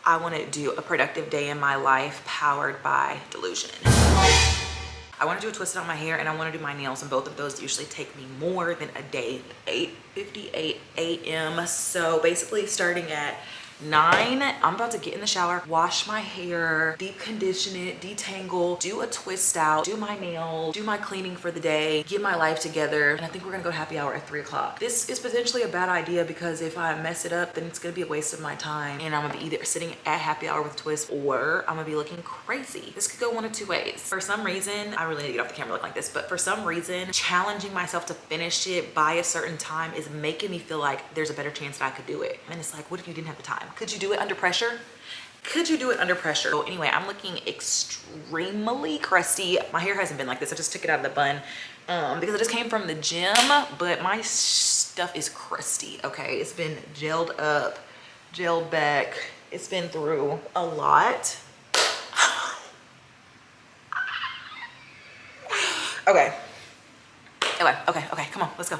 I want to do a productive day in my life powered by delusion. I want to do a twisted on my hair and I want to do my nails, and both of those usually take me more than a day. 8:58 a.m. So basically starting at 9, I'm about to get in the shower, wash my hair, deep condition it, detangle, do a twist out, do my nails, do my cleaning for the day, get my life together, and I think we're gonna go to happy hour at 3 o'clock. This is potentially a bad idea because if I mess it up, then it's gonna be a waste of my time, and I'm gonna be either sitting at happy hour with twist or I'm gonna be looking crazy. This could go one of two ways. For some reason, I really need to get off the camera looking like this, but for some reason, challenging myself to finish it by a certain time is making me feel like there's a better chance that I could do it. And it's like, what if you didn't have the time? Could you do it under pressure? Could you do it under pressure? So anyway, I'm looking extremely crusty. My hair hasn't been like this. I just took it out of the bun because I just came from the gym, but my stuff is crusty, okay? It's been gelled up, gelled back. It's been through a lot. Okay. Okay, come on, let's go.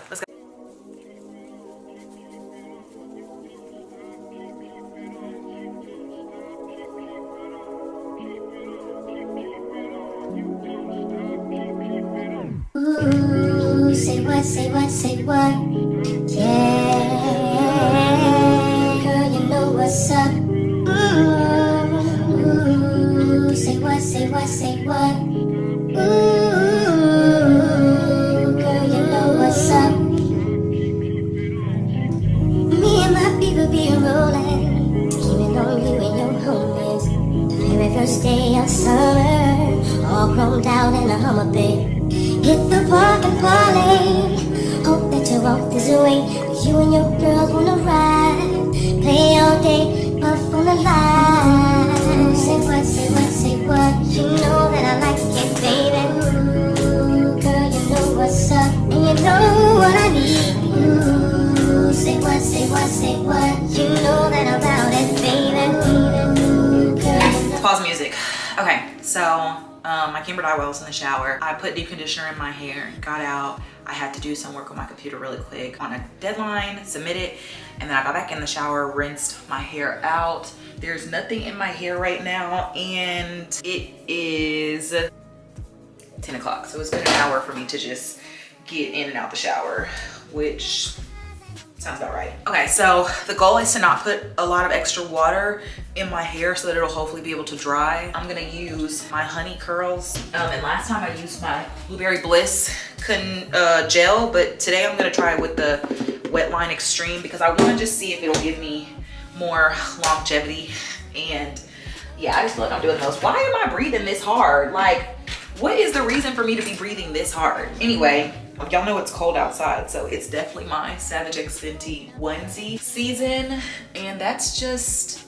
Ooh, say what? Yeah, girl, you know what's up. Ooh, say what? Ooh, girl, you know what's up. Me and my people be rolling, keeping on you and your homies. Very first day of summer, all chromed out in a Hummer bed. Hit the park and parlay. Hope that you walk this way, 'cause you and your girls wanna ride. Play all day, puff on the line. Say what? You know that I like it, baby. Ooh, girl, you know what's up, and you know what I need. Ooh, say what? You know that about it, baby. Ooh, girl. Pause music. Okay, so my camera died while I was in the shower. I put deep conditioner in my hair, got out. I had to do some work on my computer really quick on a deadline, submit it, and then I got back in the shower, rinsed my hair out. There's nothing in my hair right now, and it is 10 o'clock. So it's been an hour for me to just get in and out the shower, which sounds about right. Okay, so the goal is to not put a lot of extra water in my hair so that it'll hopefully be able to dry. I'm gonna use my honey curls. And last time I used my Blueberry Bliss gel, but today I'm gonna try with the Wet Line Extreme because I wanna just see if it'll give me more longevity. And yeah, I just feel like I'm doing the most. Why am I breathing this hard? Like, what is the reason for me to be breathing this hard? Anyway, y'all know it's cold outside, so it's definitely my Savage X Fenty onesie season, and that's just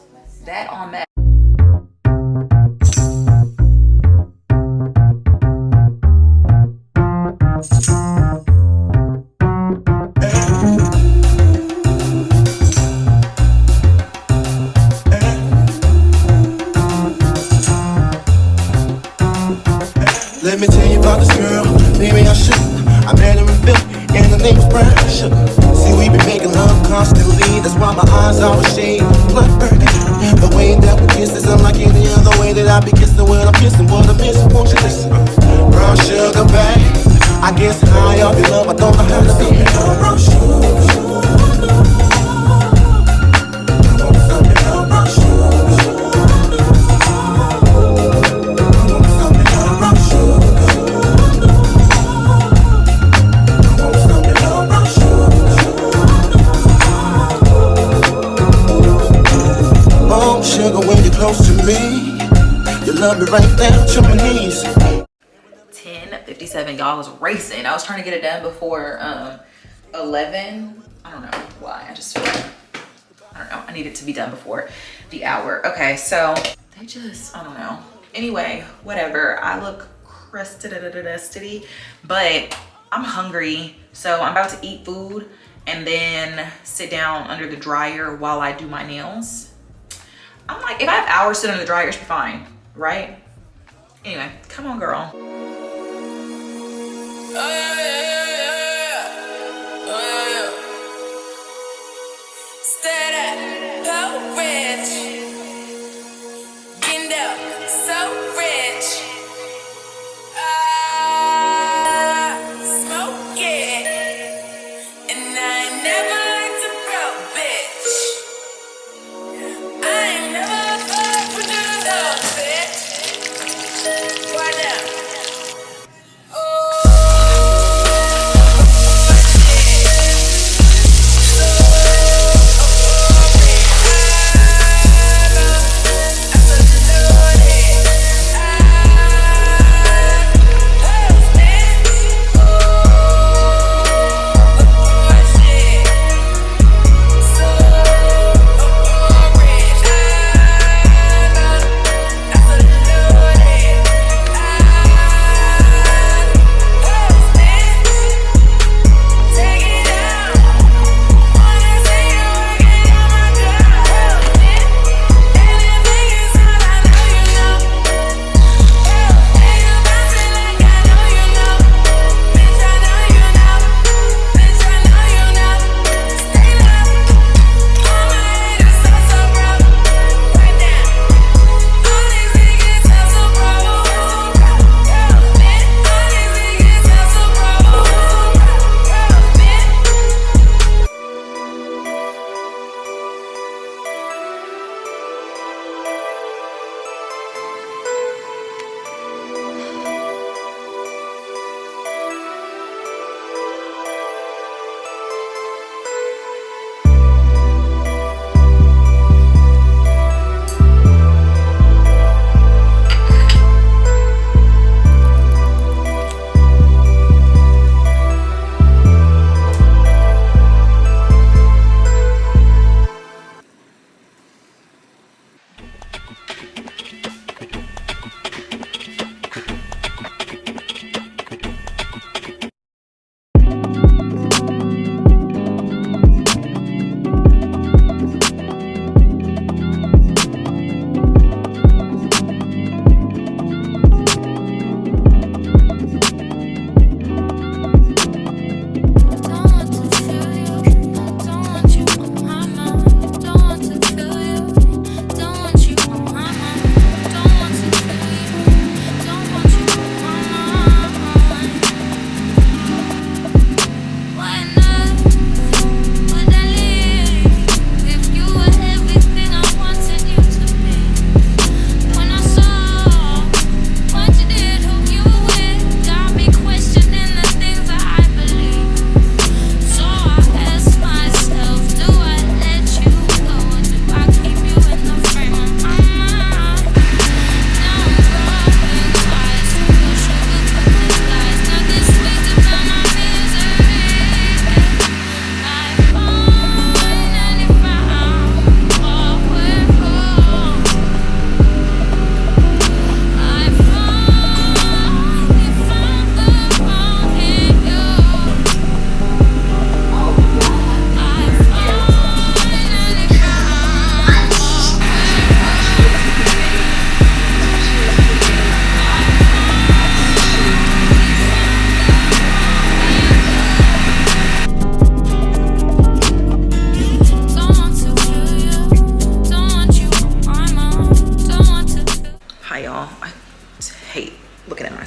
that on that. Let me tell you about this girl, maybe I should. I met her in Philly, and her name was Brown Sugar. See, we been making love constantly, that's why my eyes are a shade blood burgundy. The way that we kiss is unlike any other way that I be kissing when I'm kissing. What I miss, won't you listen? Brown sugar, babe. I guess high off your love, I don't know how to do it. Brown sugar. Sugar, when you're close to me, you love me right down to my knees. 10:57, y'all. I was racing. I was trying to get it done before 11. I don't know why. I just feel like, I don't know. I need it to be done before the hour. Okay, so they just, I don't know. Anyway, whatever. I look crusty, but I'm hungry. So I'm about to eat food and then sit down under the dryer while I do my nails. I'm like, if I have hours sitting under the dryer, it should be fine, right? Anyway, come on, girl.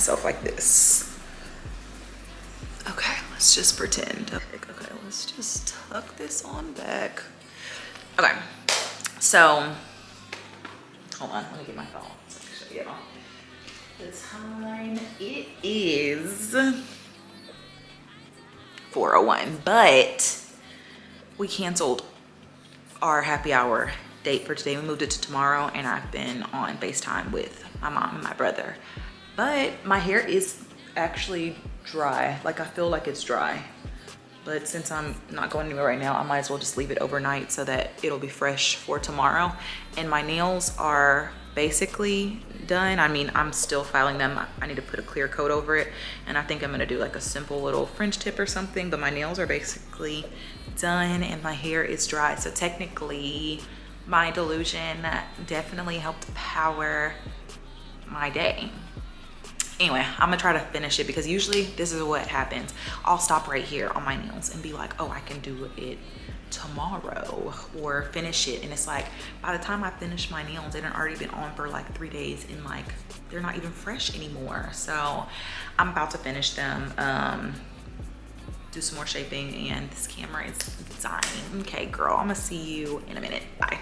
myself like this. Okay, let's just pretend. Okay, let's just tuck this on back. Okay, so hold on, let me get my phone so I can show y'all. The time, it is 4:01, but we canceled our happy hour date for today. We moved it to tomorrow, and I've been on FaceTime with my mom and my brother. But my hair is actually dry. Like, I feel like it's dry. But since I'm not going anywhere right now, I might as well just leave it overnight so that it'll be fresh for tomorrow. And my nails are basically done. I mean, I'm still filing them. I need to put a clear coat over it. And I think I'm gonna do like a simple little French tip or something, but my nails are basically done and my hair is dry. So technically, my delusion definitely helped power my day. Anyway, I'm gonna try to finish it because usually this is what happens. I'll stop right here on my nails and be like, oh, I can do it tomorrow or finish it. And it's like, by the time I finish my nails, they've already been on for like 3 days and like, they're not even fresh anymore. So I'm about to finish them, do some more shaping, and this camera is dying. Okay, girl, I'm gonna see you in a minute. Bye.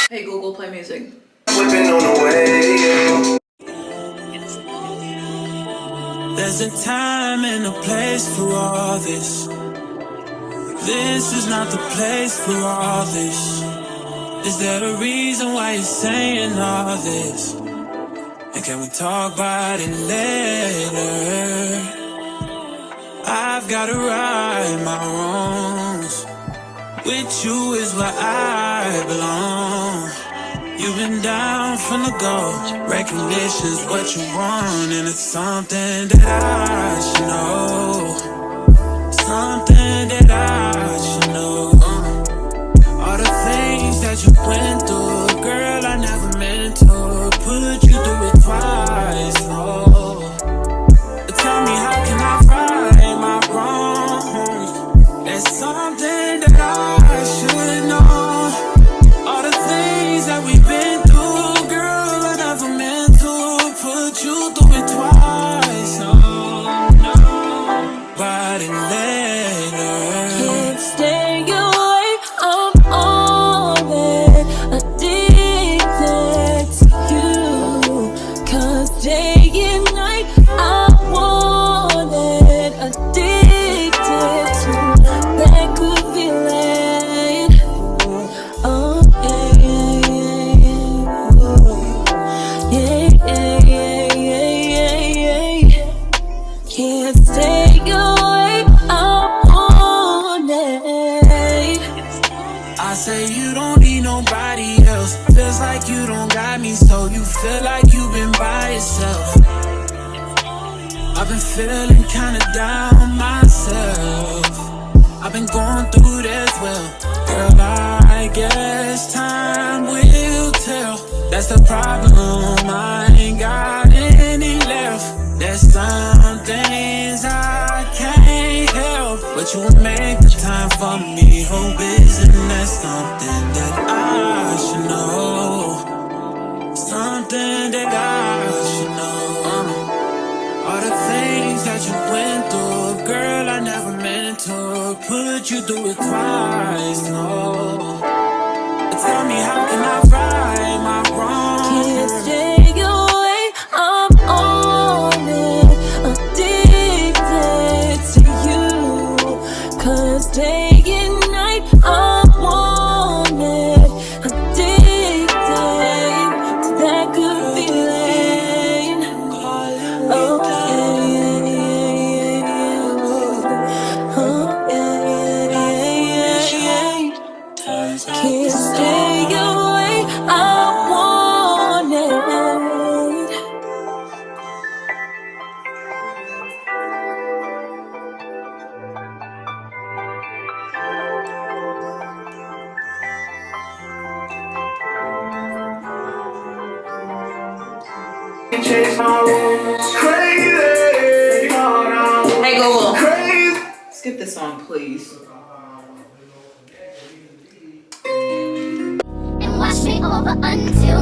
Hey Google, play music. There's a time and a place for all this. This is not the place for all this. Is there a reason why you're saying all this? And can we talk about it later? I've gotta right my wrongs. With you is where I belong. You've been down from the go. Recognition's what you want, and it's something that I should know. Something that I should know. All the things that you went through, girl, I never meant to put you through it twice. No. Tell me, how can I right my wrongs? There's something that I should know. All the things that we've been through, girl, I never meant to put you through it twice. No, no. But it later. Can't stay away, I'm on it. Addicted to you. 'Cause day and night I want it. Addicted to that good feeling. Oh yeah, yeah, yeah, yeah, yeah, yeah, yeah, yeah. Can't stay away, I want it. I say you don't need nobody else. Feels like you don't got me, so you feel like you've been by yourself. I've been feeling kinda down myself. I've been going through this well. Girl, I guess time will tell. That's the problem, I ain't got any left. There's some things I can't help, but you make the time for me. Hope isn't that something that I should know? Something that I should know. All the things that you went through, girl, I never meant to put you through it twice, no. Tell me, how can I right my wrongs? Can't stay away, I'm on it. Addicted to you. 'Cause day and night I want it. Addicted to that good feeling. Oh yeah, yeah, yeah, yeah. Oh yeah, yeah, yeah, yeah. Can't stay away, I want it. Hey Google, skip this song, please. And watch me over until